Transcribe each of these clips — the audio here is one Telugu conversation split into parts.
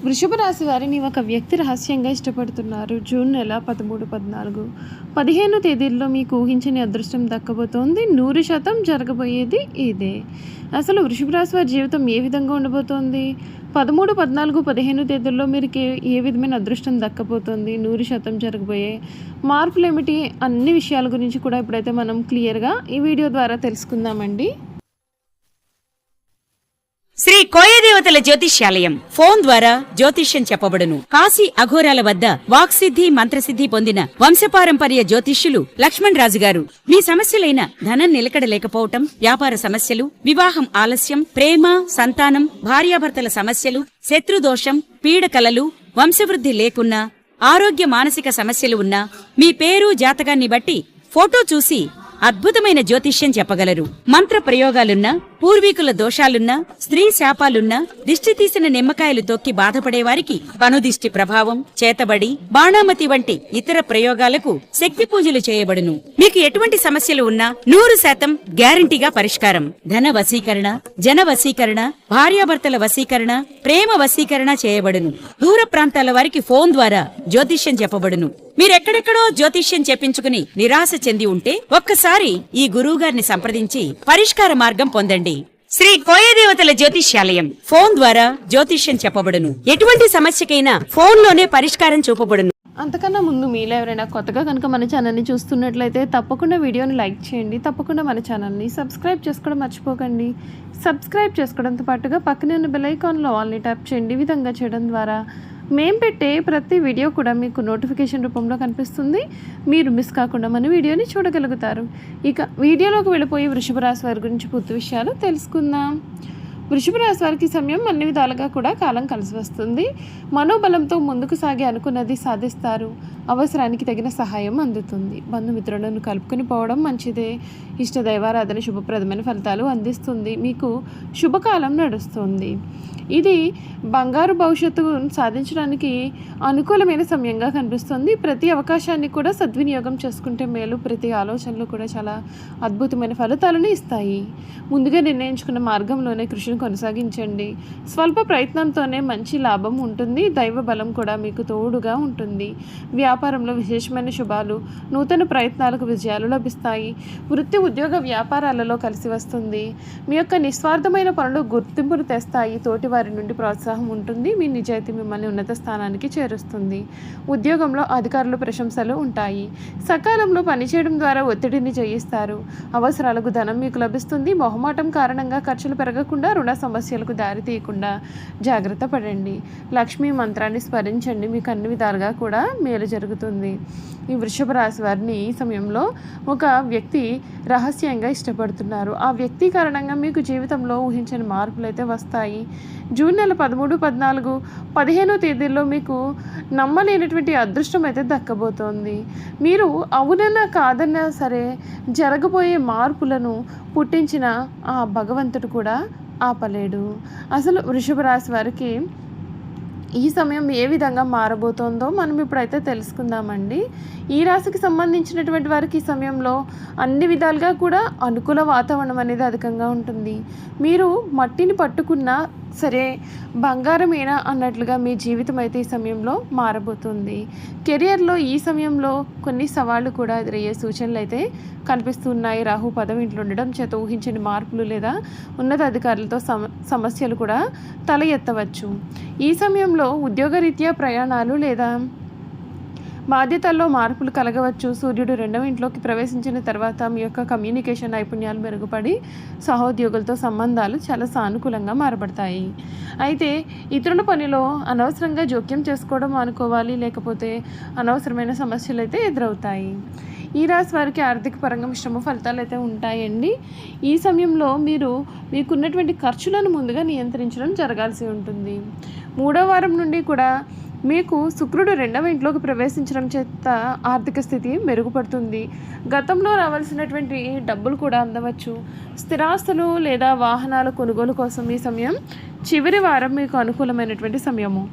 వృషభ రాశి వారిని ఒక వ్యక్తి రహస్యంగా ఇష్టపడుతున్నారు. జూన్ నెల 13, 14, 15 తేదీల్లో మీకు ఊహించని అదృష్టం దక్కబోతోంది. 100% జరగబోయేది ఇదే. అసలు వృషభ రాశి వారి జీవితం ఏ విధంగా ఉండబోతోంది? 13, 14, 15 తేదీల్లో మీరు ఏ విధమైన అదృష్టం దక్కబోతోంది? 100% జరగబోయే మార్పులు ఏమిటి? అన్ని విషయాల గురించి కూడా ఇప్పుడైతే మనం క్లియర్గా ఈ వీడియో ద్వారా తెలుసుకుందామండి. శ్రీ కోయదేవతల జ్యోతిష్యాలయం ఫోన్ ద్వారా జ్యోతిష్యం చెప్పబడును. కాశీ అఘోరాల వద్ద వాక్సిద్ధి మంత్రసిద్ధి పొందిన వంశపారంపర్య జ్యోతిష్యులు లక్ష్మణ్ రాజు గారు మీ సమస్యలైన ధనం నిలకడ లేకపోవటం, వ్యాపార సమస్యలు, వివాహం ఆలస్యం, ప్రేమ, సంతానం, భార్యాభర్తల సమస్యలు, శత్రుదోషం, పీడకలలు, వంశవృద్ధి లేకున్నా, ఆరోగ్య మానసిక సమస్యలు ఉన్నా మీ పేరు జాతకాన్ని బట్టి ఫోటో చూసి అద్భుతమైన జ్యోతిష్యం చెప్పగలరు. మంత్ర ప్రయోగాలున్నా, పూర్వీకుల దోషాలున్నా, స్త్రీ శాపాలున్నా, దిష్టి తీసిన నిమ్మకాయలు తొక్కి బాధపడేవారికి కనుదిష్టి ప్రభావం, చేతబడి, బాణామతి వంటి ఇతర ప్రయోగాలకు శక్తి పూజలు చేయబడును. మీకు ఎటువంటి సమస్యలు ఉన్నా 100% గ్యారంటీగా పరిష్కారం. ధన వశీకరణ, జన వశీకరణ, భార్యాభర్తల వశీకరణ, ప్రేమ వశీకరణ చేయబడును. దూర ప్రాంతాల వారికి ఫోన్ ద్వారా జ్యోతిష్యం చెప్పబడును. మీరెక్కడెక్కడో జ్యోతిష్యం చెప్పించుకుని నిరాశ చెంది ఉంటే ఒక్కసారి ఈ గురువుగారిని సంప్రదించి పరిష్కార మార్గం పొందండి. శ్రీ కోయదేవతల జ్యోతిష్యాలయం ఫోన్ ద్వారా జ్యోతిష్యం చెప్పబడును. ఎటువంటి సమస్యకైనా ఫోన్లోనే పరిష్కారం చూపబడును. అంతకన్నా ముందు మీలో ఎవరైనా కొత్తగా కనుక మన ఛానల్ని చూస్తున్నట్లయితే తప్పకుండా వీడియోని లైక్ చేయండి. తప్పకుండా మన ఛానల్ని సబ్స్క్రైబ్ చేసుకోవడం మర్చిపోకండి. సబ్స్క్రైబ్ చేసుకోవడంతో పాటుగా పక్కనే ఉన్న బెల్ ఐకాన్లో ఆల్ని ట్యాప్ చేయండి. ఈ విధంగా చేయడం ద్వారా మేము పెట్టే ప్రతి వీడియో కూడా మీకు నోటిఫికేషన్ రూపంలో కనిపిస్తుంది. మీరు మిస్ కాకుండా మన వీడియోని చూడగలుగుతారు. ఇక వీడియోలోకి వెళ్ళిపోయి వృషభ రాశి వారి గురించి పూర్తి విషయాలు తెలుసుకుందాం. వృషభ రాశి వారికి సమయం అన్ని విధాలుగా కూడా కాలం కలిసి వస్తుంది. మనోబలంతో ముందుకు సాగి అనుకున్నది సాధిస్తారు. అవసరానికి తగిన సహాయం అందుతుంది. బంధుమిత్రులను కలుపుకొని పోవడం మంచిదే. ఇష్టదైవారాధన శుభప్రదమైన ఫలితాలు అందిస్తుంది. మీకు శుభకాలం నడుస్తుంది. ఇది బంగారు భవిష్యత్తు సాధించడానికి అనుకూలమైన సమయంగా కనిపిస్తుంది. ప్రతి అవకాశాన్ని కూడా సద్వినియోగం చేసుకుంటే మేలు. ప్రతి ఆలోచనలు కూడా చాలా అద్భుతమైన ఫలితాలను ఇస్తాయి. ముందుగా నిర్ణయించుకున్న మార్గంలోనే కృషిని కొనసాగించండి. స్వల్ప ప్రయత్నంతోనే మంచి లాభం ఉంటుంది. దైవ బలం కూడా మీకు తోడుగా ఉంటుంది. వ్యాపారంలో విశేషమైన శుభాలు, నూతన ప్రయత్నాలకు విజయాలు లభిస్తాయి. వృత్తి, ఉద్యోగ, వ్యాపారాలలో కలిసి వస్తుంది. మీ యొక్క నిస్వార్థమైన పనులు గుర్తింపును తెస్తాయి. తోటి వారి నుండి ప్రోత్సాహం ఉంటుంది. మీ నిజాయితీ మిమ్మల్ని ఉన్నత స్థానానికి చేరుస్తుంది. ఉద్యోగంలో అధికారుల ప్రశంసలు ఉంటాయి. సకాలంలో పనిచేయడం ద్వారా ఒత్తిడిని జయిస్తారు. అవసరాలకు ధనం మీకు లభిస్తుంది. మొహమాటం కారణంగా ఖర్చులు పెరగకుండా, రుణ సమస్యలకు దారి తీయకుండా జాగ్రత్త పడండి. లక్ష్మీ మంత్రాన్ని స్మరించండి. మీకు అన్ని విధాలుగా కూడా మేలు జరుగుతుంది. ఈ వృషభ రాశి వారిని ఈ సమయంలో ఒక వ్యక్తి రహస్యంగా ఇష్టపడుతున్నారు. ఆ వ్యక్తి కారణంగా మీకు జీవితంలో ఊహించని మార్పులు అయితే వస్తాయి. జూన్ నెల 13, 14, 15 తేదీల్లో మీకు నమ్మలేనటువంటి అదృష్టం అయితే దక్కబోతోంది. మీరు అవునన్నా కాదన్నా సరే జరగబోయే మార్పులను పుట్టించిన ఆ భగవంతుడు కూడా ఆపలేడు. అసలు వృషభ రాశి వారికి ఈ సమయం ఏ విధంగా మారబోతోందో మనం ఇప్పుడైతే తెలుసుకుందామండి. ఈ రాశికి సంబంధించినటువంటి వారికి ఈ సమయంలో అన్ని విధాలుగా కూడా అనుకూల వాతావరణం అనేది అధికంగా ఉంటుంది. మీరు మట్టిని పట్టుకున్నా సరే బంగారమేనా అన్నట్లుగా మీ జీవితం అయితే ఈ సమయంలో మారబోతుంది. కెరియర్లో ఈ సమయంలో కొన్ని సవాళ్లు కూడా ఎదురయ్యే సూచనలు అయితే కనిపిస్తున్నాయి. రాహు పదవి ఇంట్లో ఉండడం చేత ఊహించని మార్పులు లేదా ఉన్నతాధికారులతో సమస్యలు కూడా తల ఎత్తవచ్చు. ఈ సమయంలో ఉద్యోగరీత్యా ప్రయాణాలు లేదా బాధ్యతల్లో మార్పులు కలగవచ్చు. సూర్యుడు 2వ ఇంట్లోకి ప్రవేశించిన తర్వాత మీ యొక్క కమ్యూనికేషన్ నైపుణ్యాలు మెరుగుపడి సహోద్యోగులతో సంబంధాలు చాలా సానుకూలంగా మారబడతాయి. అయితే ఇతరుల పనిలో అనవసరంగా జోక్యం చేసుకోవడం అనుకోవాలి, లేకపోతే అనవసరమైన సమస్యలు అయితే ఎదురవుతాయి. ఈ రాశి వారికి ఆర్థిక పరంగా మిశ్రమ ఫలితాలు అయితే ఉంటాయండి. ఈ సమయంలో మీకున్నటువంటి ఖర్చులను ముందుగా నియంత్రించడం జరగాల్సి ఉంటుంది. 3వ వారం నుండి కూడా మీకు శుక్రుడు 2వ ఇంట్లోకి ప్రవేశించడం చేత ఆర్థిక స్థితి మెరుగుపడుతుంది. గతంలో రావాల్సినటువంటి డబ్బులు కూడా అందవచ్చు. స్థిరాస్తులు లేదా వాహనాల కొనుగోలు కోసం ఈ సమయం చివరి వారం మీకు అనుకూలమైనటువంటి సమయము.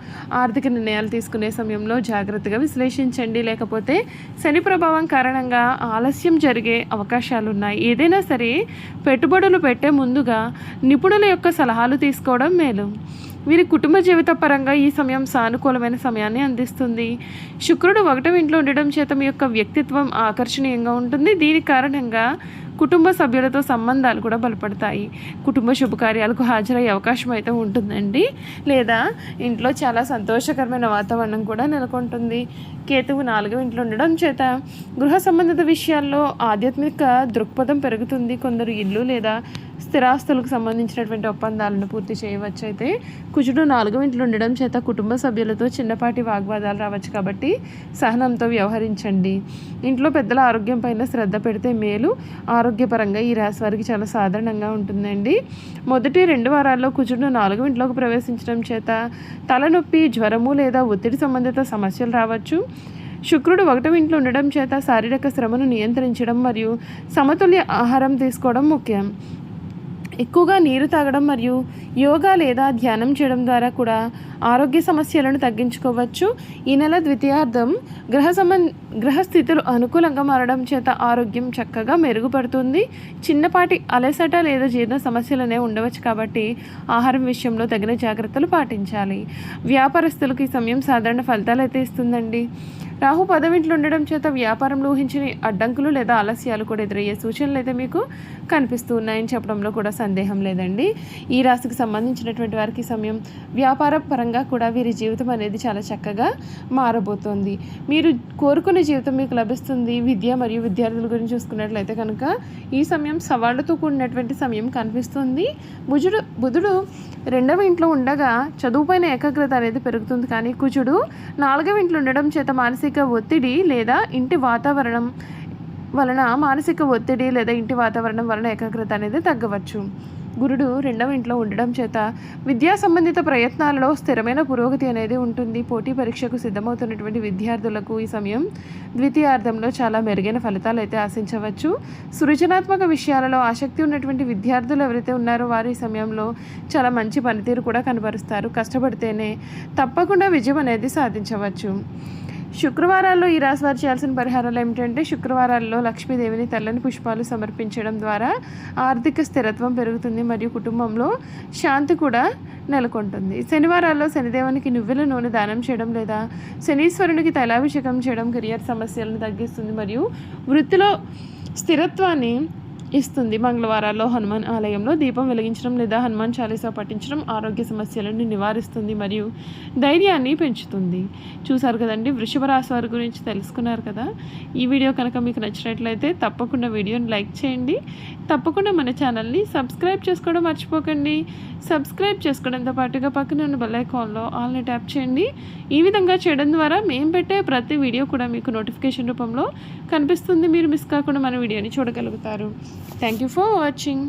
ఆర్థిక నిర్ణయాలు తీసుకునే సమయంలో జాగ్రత్తగా విశ్లేషించండి, లేకపోతే శని ప్రభావం కారణంగా ఆలస్యం జరిగే అవకాశాలు ఉన్నాయి. ఏదైనా సరే పెట్టుబడులు పెట్టే ముందుగా నిపుణుల యొక్క సలహాలు తీసుకోవడం మేలు. వీరి కుటుంబ జీవిత పరంగా ఈ సమయం సానుకూలమైన సమయాన్ని అందిస్తుంది. శుక్రుడు 1వ ఇంట్లో ఉండడం చేత మీ యొక్క వ్యక్తిత్వం ఆకర్షణీయంగా ఉంటుంది. దీని కారణంగా కుటుంబ సభ్యులతో సంబంధాలు కూడా బలపడతాయి. కుటుంబ శుభకార్యాలకు హాజరయ్యే అవకాశం అయితే ఉంటుందండి. లేదా ఇంట్లో చాలా సంతోషకరమైన వాతావరణం కూడా నెలకొంటుంది. కేతువు 4వ ఇంట్లో ఉండడం చేత గృహ సంబంధిత విషయాల్లో ఆధ్యాత్మిక దృక్పథం పెరుగుతుంది. కొందరు ఇల్లు లేదా స్థిరాస్తులకు సంబంధించినటువంటి ఒప్పందాలను పూర్తి చేయవచ్చు. అయితే కుజుడు 4వ ఇంట్లో ఉండడం చేత కుటుంబ సభ్యులతో చిన్నపాటి వాగ్వాదాలు రావచ్చు, కాబట్టి సహనంతో వ్యవహరించండి. ఇంట్లో పెద్దల ఆరోగ్యం పైన శ్రద్ధ పెడితే మేలు. ఆరోగ్యపరంగా ఈ రాశి వారికి చాలా సాధారణంగా ఉంటుందండి. మొదటి 2 వారాల్లో కుజుడు 4వ ఇంట్లోకి ప్రవేశించడం చేత తలనొప్పి, జ్వరము లేదా ఒత్తిడి సంబంధిత సమస్యలు రావచ్చు. శుక్రుడు 1వ ఇంట్లో ఉండడం చేత శారీరక శ్రమను నియంత్రించడం మరియు సమతుల్య ఆహారం తీసుకోవడం ముఖ్యం. ఎక్కువగా నీరు తాగడం మరియు యోగా లేదా ధ్యానం చేయడం ద్వారా కూడా ఆరోగ్య సమస్యలను తగ్గించుకోవచ్చు. ఈ నెల ద్వితీయార్థం గ్రహస్థితులు అనుకూలంగా మారడం చేత ఆరోగ్యం చక్కగా మెరుగుపడుతుంది. చిన్నపాటి అలసట లేదా జీర్ణ సమస్యలనే ఉండవచ్చు, కాబట్టి ఆహారం విషయంలో తగిన జాగ్రత్తలు పాటించాలి. వ్యాపారస్తులకు ఈ సమయం సాధారణ ఫలితాలు అయితే ఇస్తుందండి. రాహు 10వ ఇంట్లో ఉండడం చేత వ్యాపారంలో ఊహించిన అడ్డంకులు లేదా ఆలస్యాలు కూడా ఎదురయ్యే సూచనలు అయితే మీకు కనిపిస్తూ ఉన్నాయని చెప్పడంలో కూడా సందేహం లేదండి. ఈ రాశికి సంబంధించినటువంటి వారికి సమయం వ్యాపార పరంగా కూడా వీరి జీవితం అనేది చాలా చక్కగా మారబోతోంది. మీరు కోరుకునే జీవితం మీకు లభిస్తుంది. విద్య మరియు విద్యార్థుల గురించి చూసుకున్నట్లయితే కనుక ఈ సమయం సవాళ్లతో కూడినటువంటి సమయం కనిపిస్తుంది. బుధుడు 2వ ఇంట్లో ఉండగా చదువుపైన ఏకాగ్రత అనేది పెరుగుతుంది. కానీ కుజుడు 4వ ఇంట్లో ఉండడం చేత మానసిక ఒత్తిడి లేదా ఇంటి వాతావరణం వలన ఏకాగ్రత అనేది తగ్గవచ్చు. గురుడు 2వ ఇంట్లో ఉండడం చేత విద్యా సంబంధిత ప్రయత్నాలలో స్థిరమైన పురోగతి అనేది ఉంటుంది. పోటీ పరీక్షకు సిద్ధమవుతున్నటువంటి విద్యార్థులకు ఈ సమయం ద్వితీయార్థంలో చాలా మెరుగైన ఫలితాలు అయితే ఆశించవచ్చు. సృజనాత్మక విషయాలలో ఆసక్తి ఉన్నటువంటి విద్యార్థులు ఎవరైతే ఉన్నారో వారు ఈ సమయంలో చాలా మంచి పనితీరు కూడా కనబరుస్తారు. కష్టపడితేనే తప్పకుండా విజయం అనేది సాధించవచ్చు. శుక్రవారాల్లో ఈ రాశి వారు చేయాల్సిన పరిహారాలు ఏమిటంటే, శుక్రవారాల్లో లక్ష్మీదేవిని తెల్లని పుష్పాలు సమర్పించడం ద్వారా ఆర్థిక స్థిరత్వం పెరుగుతుంది మరియు కుటుంబంలో శాంతి కూడా నెలకొంటుంది. శనివారాల్లో శనిదేవునికి నువ్వుల నూనె దానం చేయడం లేదా శనీశ్వరునికి తైలాభిషేకం చేయడం కెరియర్ సమస్యలను తగ్గిస్తుంది మరియు వృత్తిలో స్థిరత్వాన్ని ఇస్తుంది. మంగళవారాల్లో హనుమాన్ ఆలయంలో దీపం వెలిగించడం లేదా హనుమాన్ చాలీసా పఠించడం ఆరోగ్య సమస్యలను నివారిస్తుంది మరియు ధైర్యాన్ని పెంచుతుంది. చూసారు కదండి, వృషభ రాశి వారి గురించి తెలుసుకున్నారు కదా. ఈ వీడియో కనుక మీకు నచ్చినట్లయితే తప్పకుండా వీడియోని లైక్ చేయండి. తప్పకుండా మన ఛానల్ని సబ్స్క్రైబ్ చేసుకోవడం మర్చిపోకండి. సబ్స్క్రైబ్ చేసుకోవడంతో పాటుగా పక్కన ఉన్న బెల్ ఐకాన్లో ఆల్ని ట్యాప్ చేయండి. ఈ విధంగా చేయడం ద్వారా మేము పెట్టే ప్రతి వీడియో కూడా మీకు నోటిఫికేషన్ రూపంలో కనిపిస్తుంది. మీరు మిస్ కాకుండా మన వీడియోని చూడగలుగుతారు. Thank you for watching.